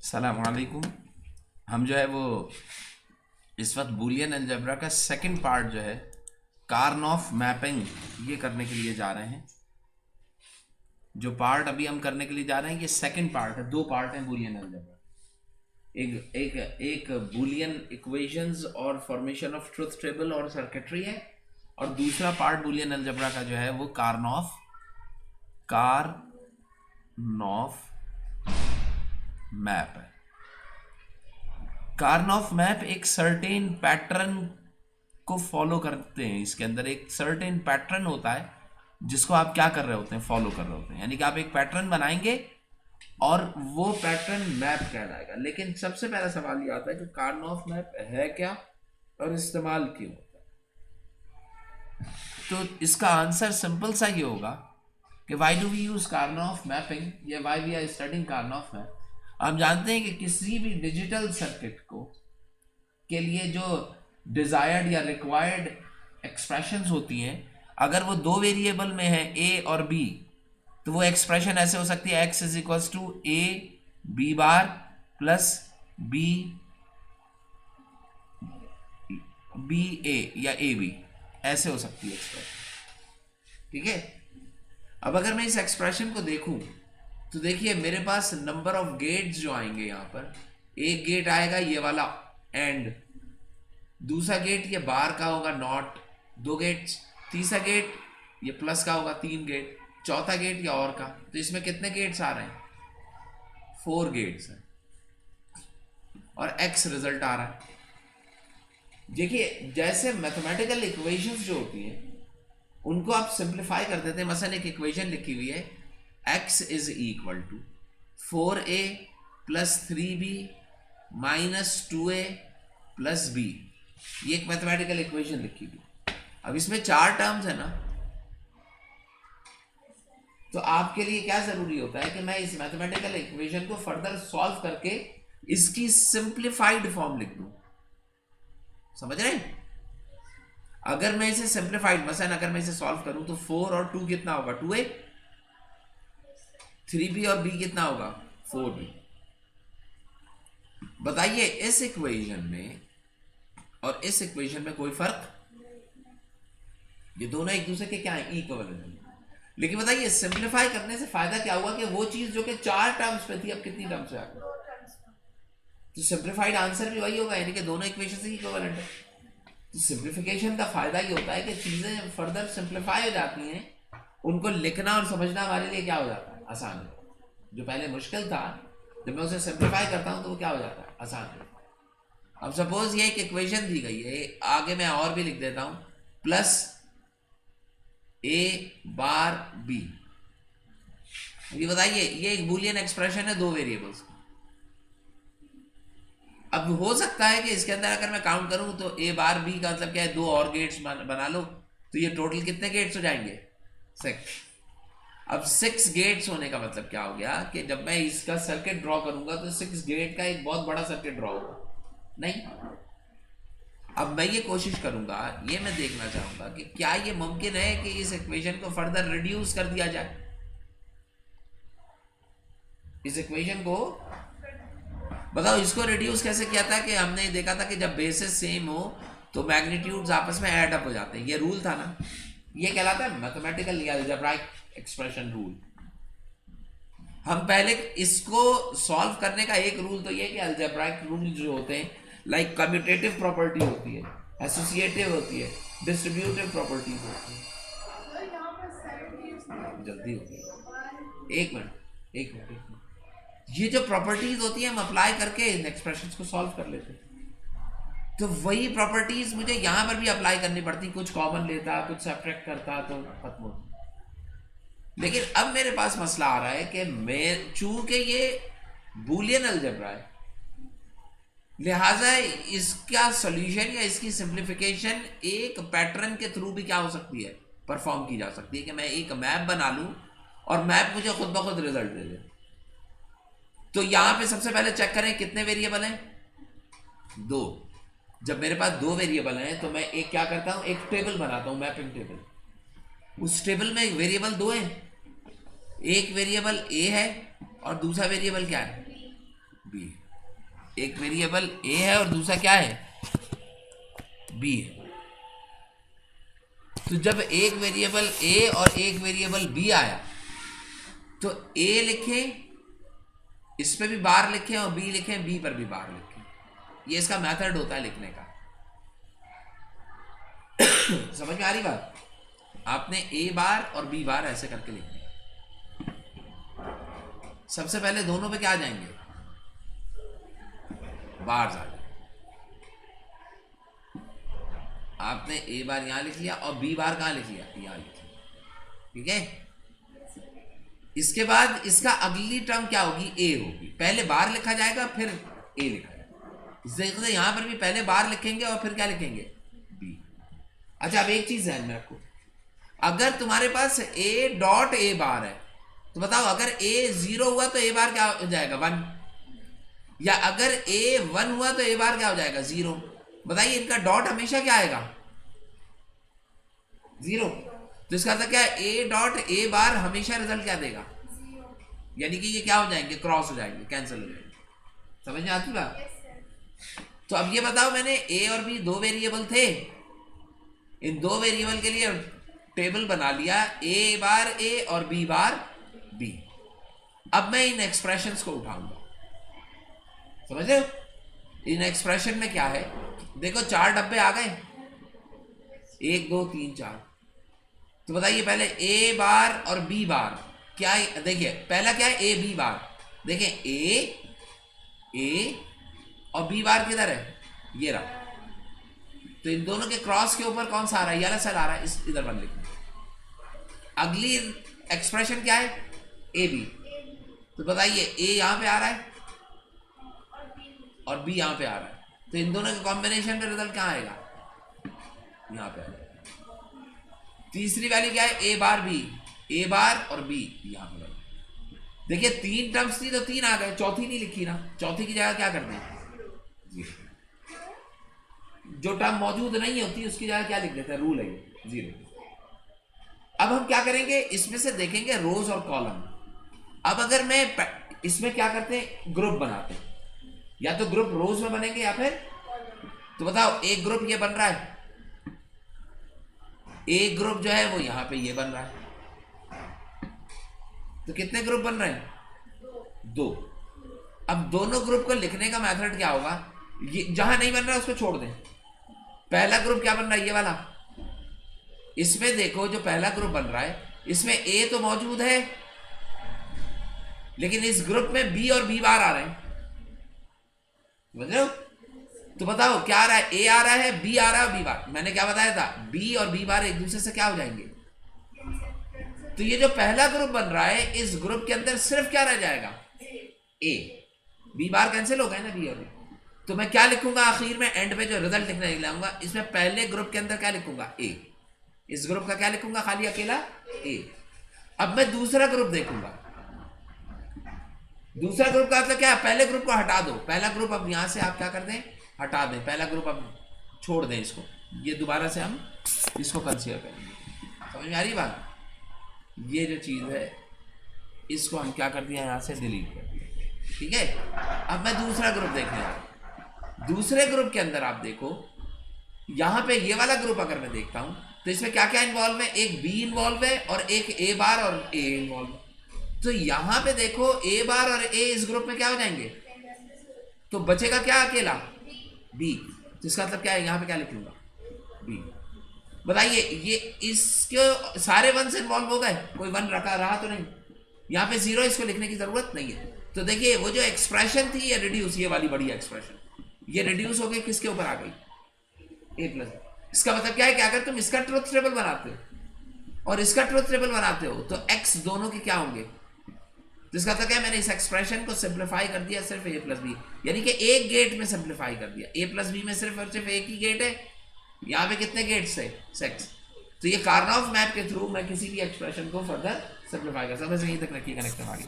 सलाम वालेकुम। हम जो है वो इस वक्त बूलियन अलजेब्रा का सेकंड पार्ट जो है कार्नॉफ मैपिंग ये करने के लिए जा रहे हैं। जो पार्ट अभी हम करने के लिए जा रहे हैं ये सेकंड पार्ट है। दो पार्ट हैं बूलियन अलजेब्रा। एक एक एक बूलियन इक्वेशंस और फॉर्मेशन ऑफ ट्रुथ टेबल और सर्किटरी है, और दूसरा पार्ट बूलियन अलजेब्रा का जो है वो कार्नॉफ मैप है। कार्नॉफ मैप एक सर्टेन पैटर्न को फॉलो करते हैं। इसके अंदर एक सर्टेन पैटर्न होता है जिसको आप क्या कर रहे होते हैं, फॉलो कर रहे होते हैं। यानी कि आप एक पैटर्न बनाएंगे और वो पैटर्न मैप कहलाएगा। लेकिन सबसे पहला सवाल ये आता है कि कार्नॉफ मैप है क्या और इस्तेमाल क्यों होता है। तो इसका आंसर सिंपल सा ये होगा कि why do we use Karnaugh mapping या why we are studying Karnaugh map. हम जानते हैं कि किसी भी डिजिटल सर्किट को के लिए जो डिजायर्ड या रिक्वायर्ड एक्सप्रेशंस होती हैं, अगर वो दो वेरिएबल में है ए और बी, तो वो एक्सप्रेशन ऐसे हो सकती है x is equals to A B bar plus B B A या ए बी, ऐसे हो सकती है एक्सप्रेशन। ठीक है। अब अगर मैं इस एक्सप्रेशन को देखूं तो देखिए मेरे पास नंबर ऑफ गेट्स जो आएंगे यहाँ पर, एक गेट आएगा ये वाला एंड, दूसरा गेट ये बार का होगा नॉट, दो गेट्स, तीसरा गेट ये प्लस का होगा, तीन गेट, चौथा गेट या और का। तो इसमें कितने गेट्स आ रहे हैं? 4 गेट्स हैं और x रिजल्ट आ रहा है। देखिए जैसे मैथमेटिकल इक्वेशंस जो होती हैं उनको आप सिंप्लीफाई कर देते हैं। मसलन एक इक्वेशन लिखी हुई है x is equal to 4a plus 3b minus 2a plus b। ये एक मैथमेटिकल इक्वेशन लिखी हुई। अब इसमें 4 टर्म्स है ना, तो आपके लिए क्या जरूरी होता है कि मैं इस मैथमेटिकल इक्वेशन को फर्दर सॉल्व करके इसकी सिंप्लीफाइड फॉर्म लिख दूं। समझ रहे हैं? अगर मैं इसे सिंप्लीफाइड, मसलन अगर मैं इसे सॉल्व करूं तो 4 और 2 कितना होगा? 2a, 3b और b कितना होगा? 4b। बताइए इस इक्वेशन में और इस इक्वेशन में कोई फर्क? ये दोनों एक दूसरे के क्या है? इक्विवेलेंट है। लेकिन बताइए सिंप्लीफाई करने से फायदा क्या हुआ कि वो चीज जो कि 4 टर्म्स पे थी अब कितनी टर्म्स पे आ गई? तो सिंप्लीफाइड आंसर भी वही होगा, यानी कि दोनों इक्वेशन से इक्विवेलेंट है। तो सिंप्लीफिकेशन का फायदा ये होता है कि चीजें फर्दर सिंप्लीफाई हो जाती हैं, उनको लिखना और समझना हमारे लिए क्या हो जाता है? आसान। जो पहले मुश्किल था, जब मैं उसे सिंप्लीफाई करता हूं तो वो क्या हो जाता है? आसान। अब सपोज ये एक इक्वेशन दी गई है, आगे मैं और भी लिख देता हूं, प्लस ए बार बी। ये बताइए ये एक बूलियन एक्सप्रेशन है दो वेरिएबल्स। अब हो सकता है कि इसके अंदर अगर मैं काउंट करूं तो ए बार बी का मतलब क्या है? 2 और गेट्स बना लो, तो ये टोटल कितने गेट्स हो जाएंगे? 6। अब 6 गेट्स होने का मतलब क्या हो गया कि जब मैं इसका सर्किट ड्रॉ करूंगा तो 6 गेट का एक बहुत बड़ा सर्किट ड्रॉ होगा नहीं। अब मैं ये कोशिश करूंगा, ये मैं देखना चाहूंगा कि क्या ये मुमकिन है कि इस इक्वेशन को फर्दर रिड्यूस कर दिया जाए। इस इक्वेशन को बताओ, इसको रिड्यूस कैसे किया था? कि हमने देखा था कि जब बेसिस सेम हो तो मैग्नीट्यूड्स आपस में ऐड अप हो जाते हैं। ये रूल था ना, ये कहलाता है मैथमेटिकल या अलजेब्राइक एक्सप्रेशन रूल। हम पहले इसको सॉल्व करने का एक रूल तो ये कि अलजेब्राइक रूल जो होते हैं, लाइक कम्यूटेटिव प्रॉपर्टी होती है, एसोसिएटिव होती है, डिस्ट्रीब्यूटिव प्रॉपर्टीज होती है। जल्दी होती है, एक मिनट। ये जो प्रॉपर्टीज होती है हम अप्लाई करके इन एक्सप्रेशंस को सॉल्व कर लेते हैं। तो वही प्रॉपर्टीज मुझे यहां पर भी अप्लाई करनी पड़ती, कुछ कॉमन लेता, कुछ सब्ट्रैक्ट करता, तो खत्म होता। लेकिन अब मेरे पास मसला आ रहा है कि मैं चूंकि ये बूलियन अलजेब्रा है, लिहाजा इसका सॉल्यूशन या इसकी सिंप्लीफिकेशन एक पैटर्न के थ्रू भी क्या हो सकती है? परफॉर्म की जा सकती है। कि मैं एक मैप बना लूं और मैप मुझे खुद ब खुद रिजल्ट दे दे। तो यहां पे सबसे पहले चेक करें कितने वेरिएबल हैं? 2। जब मेरे पास 2 वेरिएबल हैं तो मैं एक क्या करता हूं, एक टेबल बनाता हूं, मैपिंग टेबल। उस टेबल में वेरिएबल 2 हैं, एक वेरिएबल ए है और दूसरा वेरिएबल क्या है? बी। एक वेरिएबल ए है और दूसरा क्या है, बी है। तो जब एक वेरिएबल ए और एक वेरिएबल बी आया तो ए लिखे, इस पे भी बार लिखे और बी लिखे, बी पर भी बार लिखे। ये इसका मेथड होता है लिखने का। समझ में आ रही बात? आपने ए बार और बी बार ऐसे करके लिखना। सबसे पहले दोनों पे क्या आ जाएंगे, बार्स आ जाएंगे। आपने ए बार यहां लिख लिया और बी बार कहां लिख लिया, यहां लिख लिया। ठीक है, इसके बाद इसका अगली टर्म क्या होगी, ए होगी। पहले बार लिखा जाएगा फिर ए लिखा जाएगा। इससे यहां पर भी पहले बार लिखेंगे और फिर क्या लिखेंगे, बी। अच्छा, अब एक चीज ध्यान में रखो, अगर तुम्हारे पास ए डॉट ए बार है तो बताओ, अगर ए 0 हुआ तो ए बार क्या हो जाएगा, 1। या अगर ए 1 हुआ तो ए बार क्या हो जाएगा, 0। बताइए, इनका डॉट हमेशा क्या आएगा, 0। तो इसका मतलब क्या है, ए डॉट ए बार हमेशा रिजल्ट क्या देगा, यानी कि ये क्या हो जाएंगे, क्रॉस हो जाएंगे, कैंसिल हो जाएंगे। समझ में आती बात? तो अब ये बताओ, मैंने ए और बी दो वेरिएबल थे, इन दो वेरिएबल के लिए टेबल बना लिया, ए बार ए और बी बार बी। अब मैं इन एक्सप्रेशंस को उठाऊंगा, समझ रहे हो? इन एक्सप्रेशन में क्या है, देखो 4 डब्बे आ गए, 1 2 3 4। तो बताइए पहले ए बार और बी बार क्या है, देखिए पहला क्या है, ए बी बार। देखिए ए और बी बार किधर है, ये रहा। तो इन दोनों के क्रॉस के ऊपर कौन सा आ रहा है, ये वाला सेल आ रहा है, इस इधर बन लिखना। अगली एक्सप्रेशन क्या है, ए बी। तो बताइए ए यहां पे आ रहा है और बी यहां पे आ रहा है, तो इन दोनों के कॉम्बिनेशन में रिजल्ट क्या आएगा, यहां पे आएगा। तीसरी वैल्यू क्या है, ए बार बी, ए बार और बी यहां पर। देखिए 3 टर्म्स थी तो 3 आ गए, चौथी नहीं लिखी ना, चौथी की जगह क्या करते हैं, जो टर्म मौजूद नहीं होती उसकी जगह क्या लिख देते हैं, रूल है 0। अब हम क्या करेंगे, इसमें से देखेंगे रोज और कॉलम। अब अगर मैं इसमें क्या करते हैं, ग्रुप बनाते हैं, या तो ग्रुप रोज में बनेंगे या फिर, तो बताओ एक ग्रुप ये बन रहा है, एक ग्रुप जो है वो यहां पे ये बन रहा है, तो कितने ग्रुप बन रहे हैं, 2। अब दोनों ग्रुप को लिखने का मेथड क्या होगा, ये जहां नहीं बन रहा है उसको छोड़ दें। पहला ग्रुप क्या बन रहा है, ये वाला। इसमें देखो जो पहला ग्रुप बन रहा है, इसमें ए तो मौजूद है, लेकिन इस ग्रुप में बी और बी बार आ रहे हैं, समझ रहे हो? तो बताओ क्या आ रहा है, ए आ रहा है, बी आ रहा है, बी बार। मैंने क्या बताया था, बी और बी बार एक दूसरे से क्या हो जाएंगे। तो ये जो पहला ग्रुप बन रहा है, इस ग्रुप के अंदर सिर्फ क्या रह जाएगा, ए। बी बार कैंसिल हो गए ना, बी और बी। तो मैं क्या लिखूंगा आखिर में, एंड पे जो रिजल्ट लिखने लाऊंगा, इसमें पहले ग्रुप के अंदर क्या लिखूंगा, ए। इस ग्रुप का क्या लिखूंगा, खाली अकेला ए। अब मैं दूसरा ग्रुप देखूंगा, दूसरा ग्रुप का मतलब क्या है, पहले ग्रुप को हटा दो। पहला ग्रुप अब यहां से आप क्या कर दें, हटा दें, पहला ग्रुप अब छोड़ दें इसको, ये दोबारा से हम इसको कंसीडर करेंगे। समझ में आ रही बात? ये जो चीज है इसको हम क्या कर दिया, यहां से डिलीट कर दिया। ठीक है, अब मैं दूसरा ग्रुप देखने आ रहा। दूसरे ग्रुप के अंदर आप देखो, यहां पे ये वाला ग्रुप अगर मैं देखता हूं तो इसमें क्या क्या इन्वॉल्व है, एक बी इन्वॉल्व है और एक ए बार और ए इन्वॉल्व है। तो यहां पे देखो ए बार और ए इस ग्रुप में क्या हो जाएंगे, तो बचेगा क्या, अकेला बी। तो इसका मतलब क्या है, यहां पे क्या लिख लूंगा, बी। बताइए ये इसके सारे 1 से इन्वॉल्व हो गए, कोई 1 रहा तो नहीं, यहां पे 0, इसको लिखने की जरूरत नहीं है। तो देखिए वो जो एक्सप्रेशन थी ये रिड्यूस, ये वाली बड़ी एक्सप्रेशन, ये रिड्यूस हो गई किसके ऊपर आ गई, a+। इसका मतलब क्या है कि अगर तुम इसका ट्रुथ टेबल बनाते हो और इसका ट्रुथ टेबल बनाते हो तो x दोनों के क्या होंगे। तो इसका मतलब क्या है, मैंने इस एक्सप्रेशन को सिंप्लीफाई कर दिया सिर्फ a+b, यानी कि एक गेट में सिंप्लीफाई कर दिया। a+b में सिर्फ और सिर्फ एक ही गेट है, यहाँ पे कितने गेट्स है, 6। तो ये कार्नोफ मैप के थ्रू मैं किसी भी एक्सप्रेशन को फर्दर सिंप्लीफाई कर सकता हूं। बस यहीं तक रखिए, कनेक्ट आगे